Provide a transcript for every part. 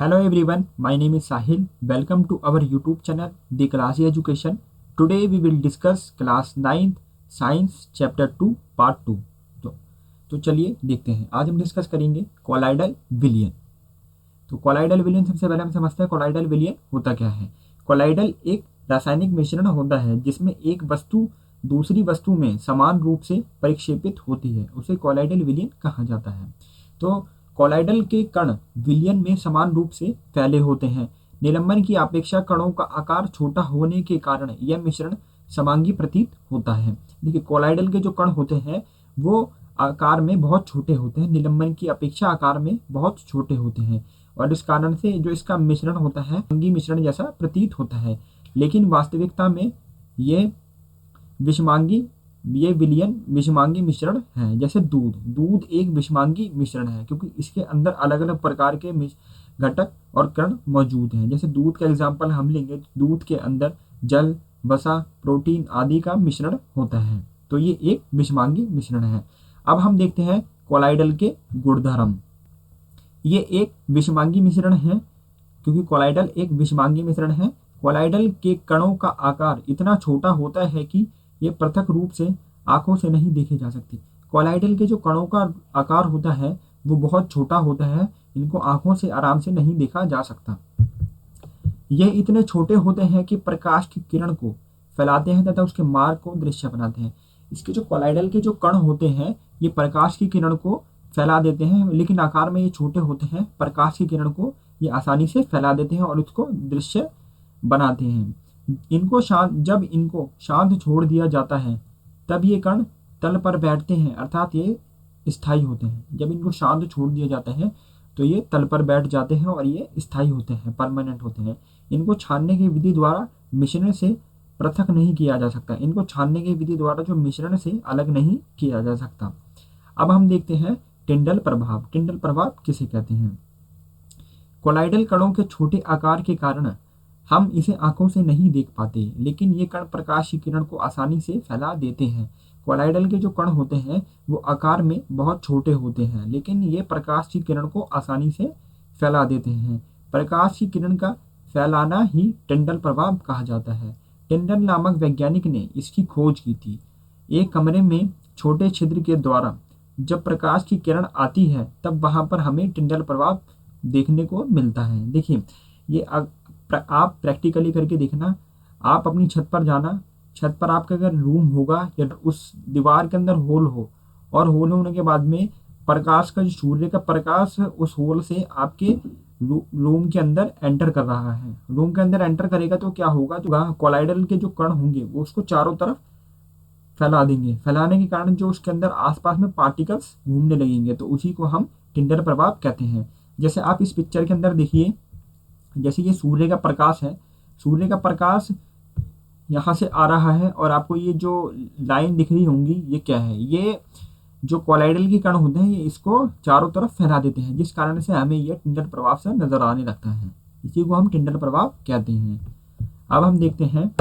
Hello everyone, my name is Sahil. Welcome to our YouTube channel, The Classy Education. Today we will discuss class 9th Science Chapter 2 Part 2. तो चलिए देखते हैं। आज हम discuss करेंगे colloidal विलयन। तो कोलाइडल विलयन सबसे पहले हम समझते हैं कोलाइडल विलयन होता क्या है। कोलाइडल एक रासायनिक मिश्रण होता है जिसमें एक वस्तु दूसरी वस्तु में समान रूप से परिक्षेपित होती है, उसे कोलाइडल विलयन कहा जाता है। तो कोलाइडल के कण विलयन में समान रूप से फैले होते हैं। निलंबन की अपेक्षा कणों का आकार छोटा होने के कारण यह मिश्रण समांगी प्रतीत होता है। देखिए, कोलाइडल के जो कण होते हैं वो आकार में बहुत छोटे होते हैं, निलंबन की अपेक्षा आकार में बहुत छोटे होते हैं, और इस कारण से जो इसका मिश्रण होता है समांगी मिश्रण जैसा प्रतीत होता है। लेकिन वास्तविकता में ये विलयन विषमांगी मिश्रण है। जैसे दूध एक विषमांगी मिश्रण है क्योंकि इसके अंदर अलग अलग प्रकार के घटक और कण मौजूद हैं। जैसे दूध का एग्जाम्पल हम लेंगे, दूध के अंदर जल, वसा, प्रोटीन आदि का मिश्रण होता है, तो ये एक विषमांगी मिश्रण है। अब हम देखते हैं कोलाइडल के गुणधर्म। ये एक विषमांगी मिश्रण है क्योंकि कोलाइडल एक विषमांगी मिश्रण है। कोलाइडल के कणों का आकार इतना छोटा होता है कि ये पृथक रूप से आंखों से नहीं देखे जा सकती। कोलाइडल के जो कणों का आकार होता है वो बहुत छोटा होता है, इनको आंखों से आराम से नहीं देखा जा सकता। ये इतने छोटे होते हैं कि प्रकाश की किरण को फैलाते हैं तथा उसके मार्ग को दृश्य बनाते हैं। इसके जो कोलाइडल के जो कण होते हैं ये प्रकाश की किरण को फैला देते हैं, लेकिन आकार में ये छोटे होते हैं। प्रकाश की किरण को ये आसानी से फैला देते हैं और उसको दृश्य बनाते हैं। जब इनको शांत छोड़ दिया जाता है तब ये कण तल पर बैठते हैं, अर्थात ये स्थायी होते हैं। जब इनको शांत छोड़ दिया जाता है तो ये तल पर बैठ जाते हैं और ये स्थायी होते हैं, परमानेंट होते हैं। इनको छानने की विधि द्वारा मिश्रण से पृथक नहीं किया जा सकता। इनको छानने की विधि द्वारा जो मिश्रण से अलग नहीं किया जा सकता। अब हम देखते हैं टिंडल प्रभाव। टिंडल प्रभाव किसे कहते हैं? कोलाइडल कणों के छोटे आकार के कारण हम इसे आंखों से नहीं देख पाते, लेकिन ये कण प्रकाश की किरण को आसानी से फैला देते हैं। कोलाइडल के जो कण होते हैं वो आकार में बहुत छोटे होते हैं, लेकिन ये प्रकाश की किरण को आसानी से फैला देते हैं। प्रकाश की किरण का फैलाना ही टिंडल प्रभाव कहा जाता है। टिंडल नामक वैज्ञानिक ने इसकी खोज की थी। एक कमरे में छोटे छिद्र के द्वारा जब प्रकाश की किरण आती है तब वहां पर हमें टिंडल प्रभाव देखने को मिलता है। देखिए, ये आप प्रैक्टिकली करके देखना। आप अपनी छत पर जाना, छत पर आपका अगर रूम होगा या उस दीवार के अंदर होल हो, और होल होने के बाद में प्रकाश का जो सूर्य का प्रकाश उस होल से आपके रूम के अंदर एंटर कर रहा है। रूम के अंदर एंटर करेगा तो क्या होगा, तो कोलाइडल के जो कण होंगे वो उसको चारों तरफ फैला देंगे। फैलाने के कारण जो उसके अंदर आसपास में पार्टिकल्स घूमने लगेंगे, तो उसी को हम टिंडल प्रभाव कहते हैं। जैसे आप इस पिक्चर के अंदर देखिए, जैसे ये सूर्य का प्रकाश है, सूर्य का प्रकाश यहाँ से आ रहा है और आपको ये जो लाइन दिख रही होंगी ये क्या है, ये जो कोलाइडल के कण होते हैं ये इसको चारों तरफ फैला देते हैं, जिस कारण से हमें ये टिंडल प्रभाव से नजर आने लगता है। इसी को हम टिंडल प्रभाव कहते हैं। अब हम देखते हैं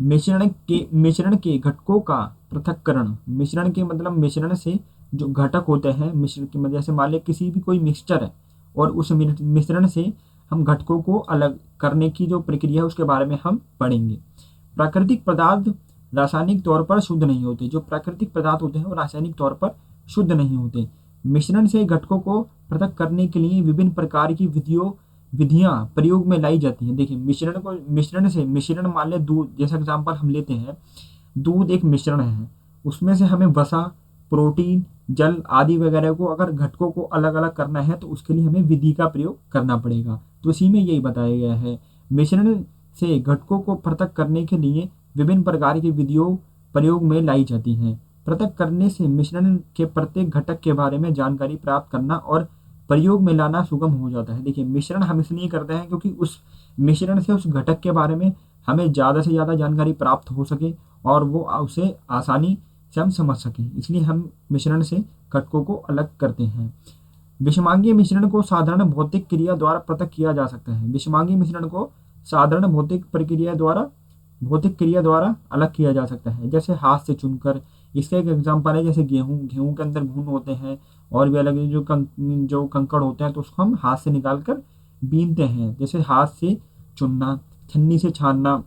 मिश्रण के घटकों का पृथक्करण। मिश्रण के मतलब मिश्रण से जो घटक होते हैं, मिश्रण के जैसे मान लें किसी भी कोई मिक्सचर है और उस मिश्रण से हम घटकों को अलग करने की जो प्रक्रिया है उसके बारे में हम पढ़ेंगे। प्राकृतिक पदार्थ रासायनिक तौर पर शुद्ध नहीं होते। जो प्राकृतिक पदार्थ होते हैं वो रासायनिक तौर पर शुद्ध नहीं होते। मिश्रण से घटकों को पृथक करने के लिए विभिन्न प्रकार की विधियां प्रयोग में लाई जाती हैं। देखिए, मिश्रण मान लें दूध जैसा एग्जाम्पल हम लेते हैं। दूध एक मिश्रण है, उसमें से हमें वसा, प्रोटीन, जल आदि वगैरह को अगर घटकों को अलग अलग करना है तो उसके लिए हमें विधि का प्रयोग करना पड़ेगा। तो इसी में यही बताया गया है। मिश्रण से घटकों को पृथक करने के लिए विभिन्न प्रकार की विधियों प्रयोग में लाई जाती हैं। पृथक करने से मिश्रण के प्रत्येक घटक के बारे में जानकारी प्राप्त करना और प्रयोग में लाना सुगम हो जाता है। देखिए, मिश्रण हम इसलिए करते हैं क्योंकि उस मिश्रण से उस घटक के बारे में हमें ज़्यादा से ज़्यादा जानकारी प्राप्त हो सके और वो उसे आसानी से हम समझ सकें, इसलिए हम मिश्रण से घटकों को अलग करते हैं। विषमांगी मिश्रण को साधारण भौतिक क्रिया द्वारा पृथक किया जा सकता है। विषमांगी मिश्रण को साधारण भौतिक क्रिया द्वारा अलग किया जा सकता है, जैसे हाथ से चुनकर इसका एक एग्जांपल है जैसे गेहूं, गेहूं के अंदर घुन होते हैं और भी अलग जो कंकड़ होते हैं, तो उसको हम हाथ से निकाल कर बीनते हैं। जैसे हाथ से चुनना, छन्नी से छानना,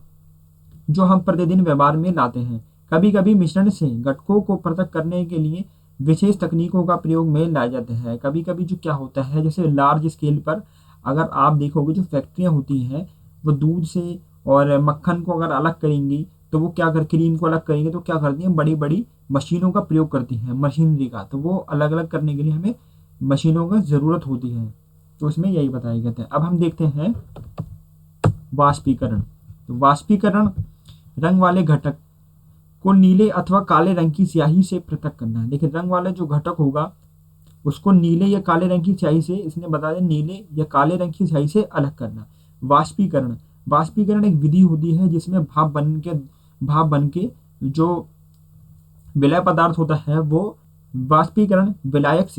जो हम प्रतिदिन व्यवहार में लाते हैं। कभी कभी मिश्रण से घटकों को पृथक करने के लिए विशेष तकनीकों का प्रयोग में लाया जाता है। कभी कभी जो क्या होता है, जैसे लार्ज स्केल पर अगर आप देखोगे जो फैक्ट्रियाँ होती हैं वो दूध से और मक्खन को अगर अलग करेंगी तो वो क्या कर, क्रीम को अलग करेंगे तो क्या करती हैं, बड़ी बड़ी मशीनों का प्रयोग करती हैं, मशीनरी का। तो वो अलग अलग करने के लिए हमें मशीनों का ज़रूरत होती है, तो इसमें यही बताया गया था। अब हम देखते हैं वाष्पीकरण। तो वाष्पीकरण रंग वाले घटक को नीले अथवा काले रंग की स्याही से पृथक करना है। देखिए रंग वाला जो घटक होगा उसको नीले या काले रंग की स्याही से, इसने बताया नीले या काले रंग की स्याही से अलग करना। वाष्पीकरण, वाष्पीकरण एक विधि होती है जिसमें भाप बन के जो विलय पदार्थ होता है वो वाष्पीकरण विलायक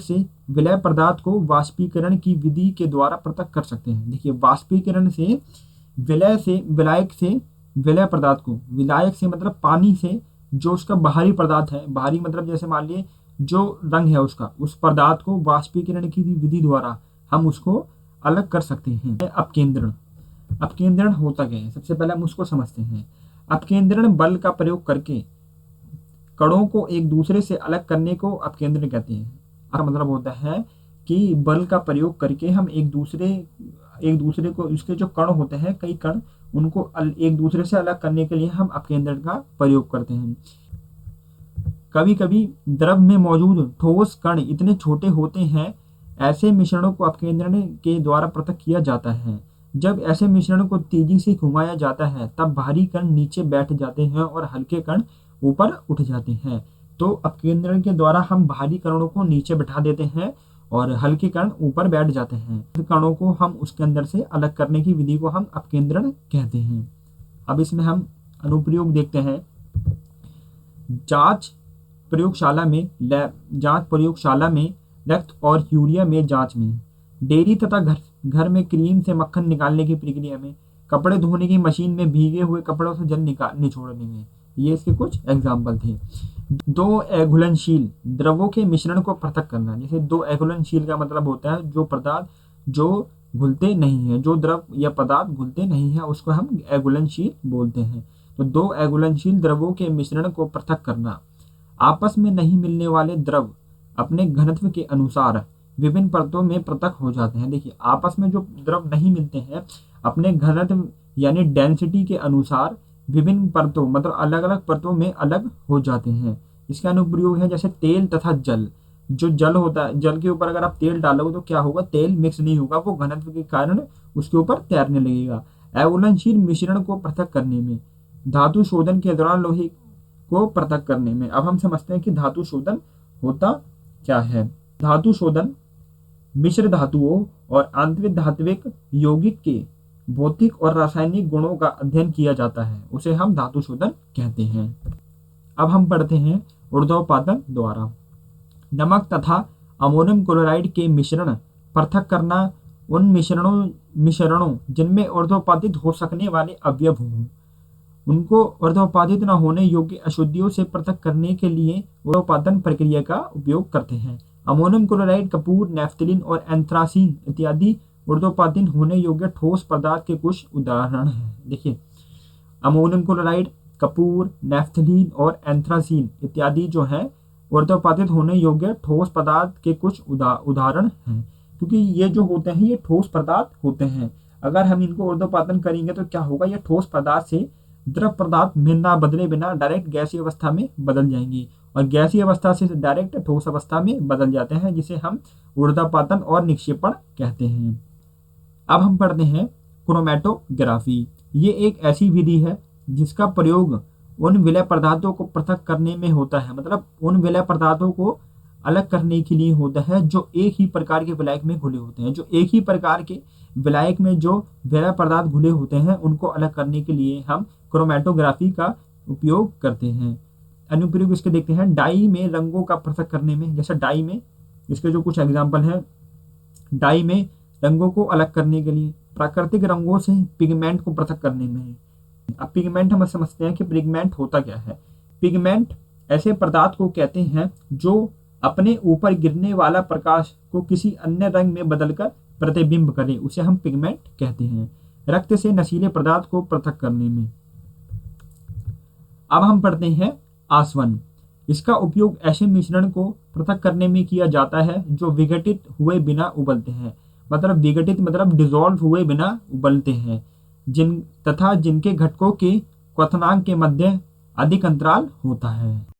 से विलय पदार्थ को वाष्पीकरण की विधि के द्वारा पृथक कर सकते हैं। देखिए वाष्पीकरण से विलायक से विलय पदार्थ को, विलायक से मतलब पानी से जो उसका बाहरी पदार्थ है, बाहरी मतलब जैसे मान लिए जो रंग है उसका, उस पदार्थ को वाष्पीकरण की विधि द्वारा हम उसको अलग कर सकते हैं। अपकेंद्रण, अपकेंद्रण होता क्या है, सबसे पहले हम उसको समझते हैं। अपकेंद्रण बल का प्रयोग करके कणों को एक दूसरे से अलग करने को अपकेंद्रण कहते हैं। इसका मतलब होता है कि बल का प्रयोग करके हम एक दूसरे को, उसके जो कण होते हैं, कई कण, उनको एक दूसरे से अलग करने के लिए हम अपकेंद्रण का प्रयोग करते हैं। कभी कभी द्रव में मौजूद ठोस कण इतने छोटे होते हैं, ऐसे मिश्रणों को अपकेंद्रण के द्वारा पृथक किया जाता है। जब ऐसे मिश्रण को तेजी से घुमाया जाता है तब भारी कण नीचे बैठ जाते हैं और हल्के कण ऊपर उठ जाते हैं। तो अपकेंद्रण के द्वारा हम भारी कणों को नीचे बैठा देते हैं और हल्के कण ऊपर बैठ जाते हैं। कणों को हम उसके अंदर से अलग करने की विधि को हम अपकेंद्रण कहते हैं। अब इसमें हम अनुप्रयोग देखते हैं। जांच प्रयोगशाला में रक्त और यूरिया में जांच में, डेयरी तथा घर में क्रीम से मक्खन निकालने की प्रक्रिया में, कपड़े धोने की मशीन में भीगे हुए कपड़ों से जल निचोड़ने में। ये इसके कुछ एग्जाम्पल थे। दो अघुलनशील द्रवों के मिश्रण को पृथक करना। जैसे दो अघुलनशील का मतलब होता है जो पदार्थ जो घुलते नहीं है, जो द्रव या पदार्थ घुलते नहीं है उसको हम अघुलनशील बोलते हैं। तो दो अघुलनशील द्रवों के मिश्रण को पृथक करना। आपस में नहीं मिलने वाले द्रव अपने घनत्व के अनुसार विभिन्न परतों में पृथक हो जाते हैं। देखिए आपस में जो द्रव नहीं मिलते हैं अपने घनत्व यानी डेंसिटी के अनुसार विभिन्न परतों मतलब अलग अलग परतों में अलग हो जाते हैं। इसका अनुप्रयोग है जैसे तेल तथा जल। जो जल होता है, जल के ऊपर अगर आप तेल डालोगे तो क्या होगा, तेल मिक्स नहीं होगा, वो घनत्व के कारण उसके ऊपर तैरने लगेगा। अघुलनशील मिश्रण को पृथक करने में, धातु शोधन के दौरान लोहे को पृथक करने में। अब हम समझते हैं कि धातु शोधन होता क्या है। धातु शोधन मिश्र धातुओं और आंतरिक धात्विक यौगिक के भौतिक और रासायनिक गुणों का अध्ययन किया जाता है, उसे हम धातु शोधन कहते हैं। अब हम पढ़ते हैं ऊर्ध्वपातन द्वारा। नमक तथा अमोनियम क्लोराइड के मिश्रण पृथक करना। उन मिश्रणों जिनमें ऊर्ध्वपातित हो सकने वाले अवयव हों उनको ऊर्ध्वपातित न होने योग्य अशुद्धियों से पृथक करने के लिए ऊर्ध्वपातन प्रक्रिया का उपयोग करते हैं। अमोनियम क्लोराइड, कपूर, नैफ्थलीन और एंथ्रासीन इत्यादि ऊर्ध्वपातित होने योग्य ठोस पदार्थ के कुछ उदाहरण हैं। देखिए अमोनियम क्लोराइड, कपूर, नैफ्थलीन और एंथ्रासीन इत्यादि जो है ऊर्ध्वपातित होने योग्य ठोस पदार्थ के कुछ उदाहरण हैं। क्योंकि ये जो होते हैं ये ठोस पदार्थ होते हैं, अगर हम इनको ऊर्ध्वपातन करेंगे तो क्या होगा, ये ठोस पदार्थ से द्रव पदार्थ में ना बदले बिना डायरेक्ट गैसीय अवस्था में बदल जाएंगी और गैसीय अवस्था से डायरेक्ट ठोस अवस्था में बदल जाते हैं, जिसे हम ऊर्ध्वपातन और निक्षेपण कहते हैं। अब हम पढ़ते हैं क्रोमैटोग्राफी। ये एक ऐसी विधि है जिसका प्रयोग उन विलय पदार्थों को पृथक करने में होता है, मतलब उन विलय पदार्थों को अलग करने के लिए होता है जो एक ही प्रकार के विलायक में घुले होते हैं। जो एक ही प्रकार के विलायक में जो विलय पदार्थ घुले होते हैं उनको अलग करने के लिए हम क्रोमैटोग्राफी का उपयोग करते हैं। अनुप्रयोग इसके देखते हैं। डाई में रंगों का पृथक करने में, जैसे डाई में, इसके जो कुछ एग्जाम्पल हैं, डाई में रंगों को अलग करने के लिए, प्राकृतिक रंगों से पिगमेंट को पृथक करने में, अब पिगमेंट हम समझते हैं कि पिगमेंट होता क्या है। पिगमेंट ऐसे पदार्थ को कहते हैं जो अपने ऊपर गिरने वाला प्रकाश को किसी अन्य रंग में बदलकर प्रतिबिंब करे, उसे हम पिगमेंट कहते हैं। रक्त से नशीले पदार्थ को पृथक करने में। अब हम पढ़ते हैं आसवन। इसका उपयोग ऐसे मिश्रण को पृथक करने में किया जाता है जो विघटित हुए बिना उबलते हैं, मतलब विघटित मतलब डिसॉल्व हुए बिना उबलते हैं, जिनके घटकों के क्वथनांक के मध्य अधिक अंतराल होता है।